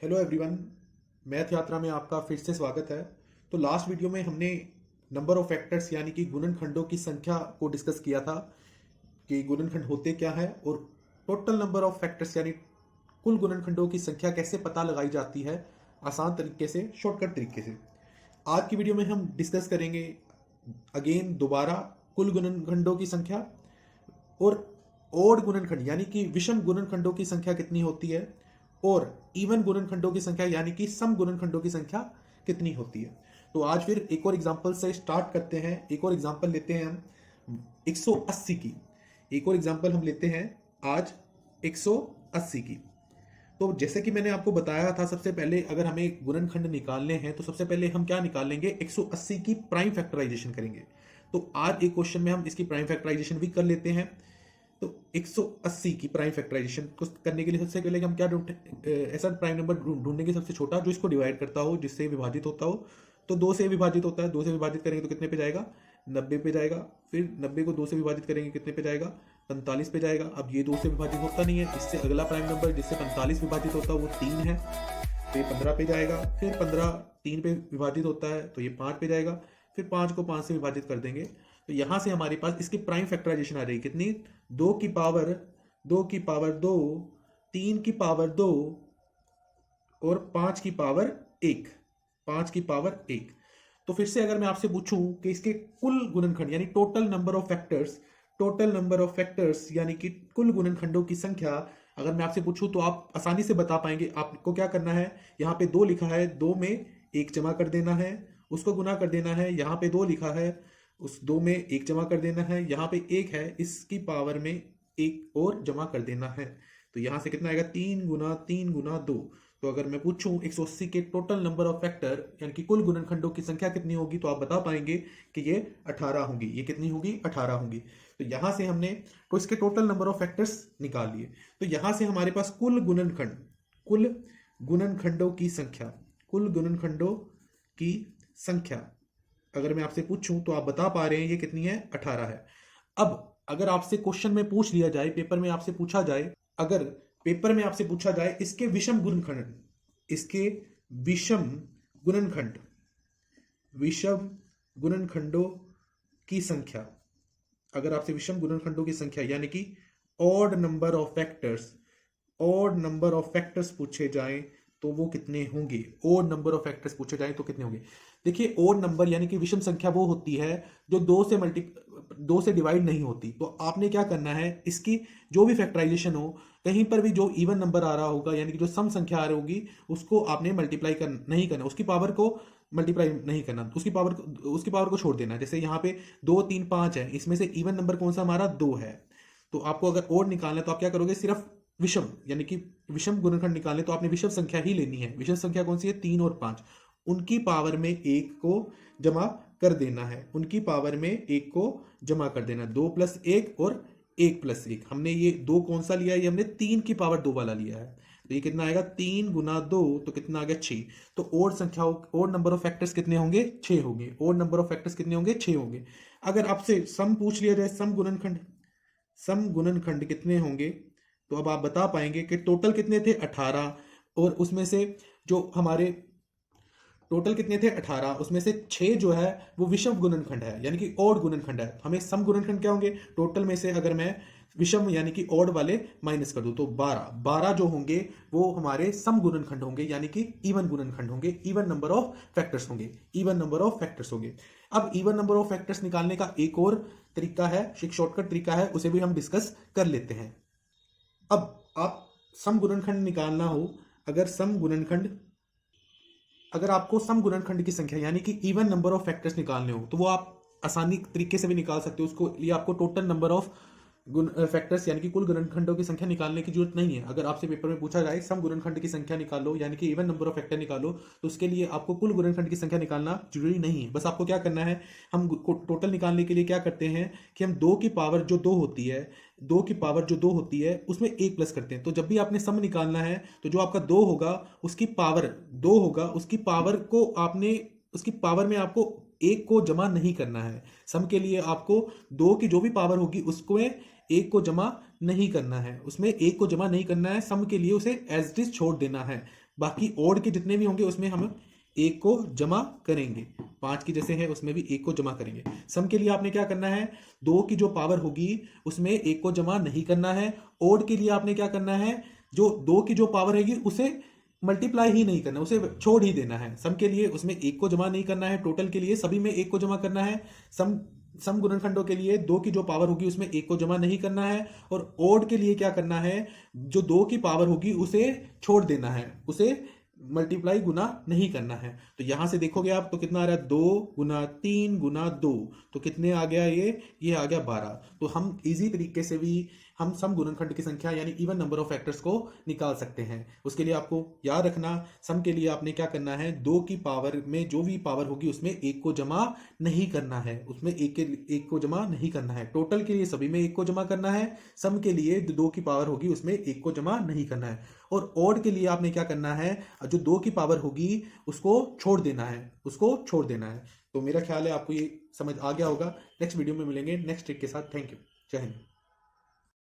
Hello everyone. Math यात्रा में आपका फिर से स्वागत है। तो लास्ट वीडियो में हमने नंबर ऑफ फैक्टर्स यानी कि गुणनखंडों की संख्या को डिस्कस किया था कि गुणनखंड होते क्या है और टोटल नंबर ऑफ फैक्टर्स यानी कुल गुणनखंडों की संख्या कैसे पता लगाई जाती है आसान तरीके से, शॉर्टकट तरीके से। आज की वीडियो में हम डिस्कस करेंगे अगेन दोबारा कुल गुणनखंडों की संख्या और ओड गुणनखंड यानी कि विषम गुणनखंडों की संख्या कितनी होती है और इवन गुणनखंडों की संख्या यानी कि सम गुणनखंडों की संख्या कितनी होती है। तो आज फिर एक और एग्जांपल से स्टार्ट करते हैं। एक और एग्जांपल लेते हैं हम 180 की। एक और एग्जांपल हम लेते हैं आज 180 की। तो जैसे कि मैंने आपको बताया था, सबसे पहले अगर हमें गुणनखंड निकालने हैं तो सबसे पहले हम क्या निकाल लेंगे, 180 की प्राइम फैक्टराइजेशन करेंगे। तो आज एक क्वेश्चन में हम इसकी प्राइम फैक्टराइजेशन भी कर लेते हैं। तो 180 की प्राइम फैक्टराइजेशन को करने के लिए सबसे पहले हम क्या ढूंढते, ऐसा प्राइम नंबर ढूंढेंगे सबसे छोटा जो इसको डिवाइड करता हो, जिससे विभाजित होता हो। तो 2 से विभाजित होता है, 2 से विभाजित करेंगे तो कितने पे जाएगा, 90 पे जाएगा। फिर 90 को 2 से विभाजित करेंगे कितने पे जाएगा, 45 पे जाएगा। अब ये 2 से विभाजित होता नहीं है, इससे अगला प्राइम नंबर जिससे 45 विभाजित होता है वो 3 है, तो ये 15 पे जाएगा। फिर 15 3 पे विभाजित होता है तो ये 5 पे जाएगा। फिर 5 को 5 से विभाजित कर देंगे तो यहां से हमारे पास इसकी प्राइम फैक्टराइजेशन आ रही कितनी, 2 की पावर 2 की पावर 2, 3 की पावर 2 और 5 की पावर 1, 5 की पावर 1। तो फिर से अगर मैं आपसे पूछूं कि इसके कुल गुणनखंड यानी total number of factors, total number of factors यानी कि कुल गुणनखंडों की संख्या अगर मैं आपसे पूछूं तो आप आसानी से बता पाएंगे। आपको क्या करना है, यहाँ पे 2 लिखा है, 2 में 1 जमा कर देना है, उसको गुना कर देना है। यहाँ पे 2 लिखा है, उस 2 में 1 जमा कर देना है। यहाँ पे 1 है, इसकी पावर में 1 और जमा कर देना है। तो यहाँ से कितना आएगा, 3 गुना 2। तो अगर मैं पूछूं 180 के टोटल नंबर ऑफ फैक्टर यानी कि कुल गुणनखंडों की संख्या कितनी होगी, तो आप बता पाएंगे कि ये 18 होंगी। ये कितनी होगी, 18 होंगी। तो यहां से हमने तो इसके टोटल नंबर ऑफ फैक्टर्स निकाल लिए। तो यहां से हमारे पास कुल गुणनखंड, कुल गुणनखंडों की संख्या, कुल गुणनखंडों की संख्या अगर मैं आपसे पूछूं तो आप बता पा रहे हैं ये कितनी है, 18 है। अब अगर आपसे क्वेश्चन में पूछ लिया जाए, पेपर में आपसे पूछा जाए, अगर पेपर में आपसे पूछा जाए इसके विषम गुणनखंड, इसके विषम गुणनखंड, विषम गुणनखंडों की संख्या, अगर आपसे विषम गुणनखंडों की संख्या यानी कि odd number of factors, odd number of factors पूछे जाएं तो वो कितने होंगे, ओड नंबर ऑफ फैक्टर्स पूछे जाएं तो कितने होंगे। देखिए ओड नंबर यानी कि विषम संख्या वो होती है जो 2 से डिवाइड नहीं होती। तो आपने क्या करना है, इसकी जो भी फैक्टराइजेशन हो, कहीं पर भी जो इवन नंबर आ रहा होगा यानी कि जो सम संख्या आ रही होगी उसको आपने मल्टीप्लाई नहीं करना, उसकी पावर को मल्टीप्लाई नहीं करना, उसकी पावर को छोड़ देना। जैसे यहाँ पे 2 3 5 है, इसमें से इवन नंबर कौन सा हमारा, 2 है। तो आपको अगर ओड निकालना है तो आप क्या करोगे, सिर्फ विषम यानी कि विषम गुणनखंड निकालने तो आपने विषम संख्या ही लेनी है। विषम संख्या कौन सी है, 3 और 5, उनकी पावर में 1 को जमा कर देना है, उनकी पावर में 1 को जमा कर देना। 2 + 1 और 1 + 1। हमने ये 2 कौन सा लिया है, ये हमने 3 की पावर 2 वाला लिया है। तो ये कितना आएगा, 3 गुना 2 तो कितना आ गया, 6। तो ओड संख्याओं, ओड नंबर ऑफ फैक्टर्स कितने होंगे, 6 होंगे। ओड नंबर ऑफ फैक्टर्स कितने होंगे, 6 होंगे। अगर आपसे सम पूछ लिया जाए, सम गुणनखंड, सम गुणनखंड कितने होंगे, तो अब आप बता पाएंगे कि टोटल कितने थे, 18। और उसमें से जो हमारे टोटल कितने थे, 18, उसमें से 6 जो है वो विषम गुणनखंड है यानी कि ओड गुणनखंड है। हमें सम गुणनखंड क्या होंगे, टोटल में से अगर मैं विषम यानी कि ओड वाले माइनस कर दूं तो 12 जो होंगे वो हमारे सम गुणनखंड होंगे यानी कि इवन गुणनखंड होंगे, इवन नंबर ऑफ फैक्टर्स होंगे, इवन नंबर ऑफ फैक्टर्स होंगे। अब इवन नंबर ऑफ फैक्टर्स निकालने का एक और तरीका है, एक शॉर्टकट तरीका है, उसे भी हम डिस्कस कर लेते हैं। अब आप सम गुणनखंड निकालना हो, अगर सम गुणनखंड, अगर आपको सम गुणनखंड की संख्या यानी कि इवन नंबर ऑफ फैक्टर्स निकालने हो तो वो आप आसानी तरीके से भी निकाल सकते हो। उसको लिए आपको टोटल नंबर ऑफ फैक्टर्स यानी कि कुल गुणनखंडों की संख्या निकालने की जरूरत नहीं है। अगर आपसे पेपर में पूछा जाए सम गुणनखंड की संख्या निकालो यानी कि इवन नंबर ऑफ फैक्टर निकालो, तो उसके लिए आपको कुल गुणनखंड की संख्या निकालना जरूरी नहीं है। बस आपको क्या करना है, हम टोटल निकालने के लिए क्या करते हैं कि हम 2 की पावर जो 2 होती है, 2 की पावर जो 2 होती है उसमें 1 प्लस करते हैं। तो जब भी आपने सम निकालना है तो जो आपका 2 होगा उसकी पावर 2 होगा, उसकी पावर को आपने, उसकी पावर में आपको 1 को जमा नहीं करना है। सम के लिए आपको 2 की जो भी पावर होगी उसको 1 को जमा नहीं करना है, उसमें 1 को जमा नहीं करना है। सम के लिए उसे एज इट इज छोड़ देना है। बाकी ओड के जितने भी होंगे उसमें हम एक को जमा करेंगे। 5 की जैसे है उसमें भी एक को जमा करेंगे। सम के लिए आपने क्या करना है, 2 की जो पावर होगी उसमें एक को जमा नहीं करना है। ओड के लिए आपने क्या करना है, जो 2 की जो पावर रहेगी उसे मल्टीप्लाई ही नहीं करना, उसे छोड़ ही देना है। सम के लिए उसमें एक को जमा नहीं करना है, टोटल के लिए सभी में एक को जमा करना है। सम सम गुणनखंडों के लिए 2 की जो पावर होगी उसमें एक को जमा नहीं करना है। और ओड के लिए क्या करना है, जो 2 की पावर होगी उसे छोड़ देना है, उसे मल्टीप्लाई गुना नहीं करना है। तो यहां से देखोगे आप तो कितना आ रहा है, 2 गुना 3 गुना 2, तो कितने आ गया, ये आ गया 12। तो हम इजी तरीके से भी हम सम गुणनखंड की संख्या यानी इवन नंबर ऑफ फैक्टर्स को निकाल सकते हैं। उसके लिए आपको याद रखना, सम के लिए आपने क्या करना है, 2 की पावर में जो भी पावर होगी उसमें एक को जमा नहीं करना है, उसमें एक को जमा नहीं करना है। टोटल के लिए सभी में एक को जमा करना है। सम के लिए जो 2 की पावर होगी उसमें एक को जमा नहीं करना है। और ओड के लिए आपने क्या करना है, जो 2 की पावर होगी उसको छोड़ देना है, उसको छोड़ देना है। तो मेरा ख्याल है आपको ये समझ आ गया होगा। नेक्स्ट वीडियो में मिलेंगे नेक्स्ट ट्रिक के साथ। थैंक यू, जय हिंद।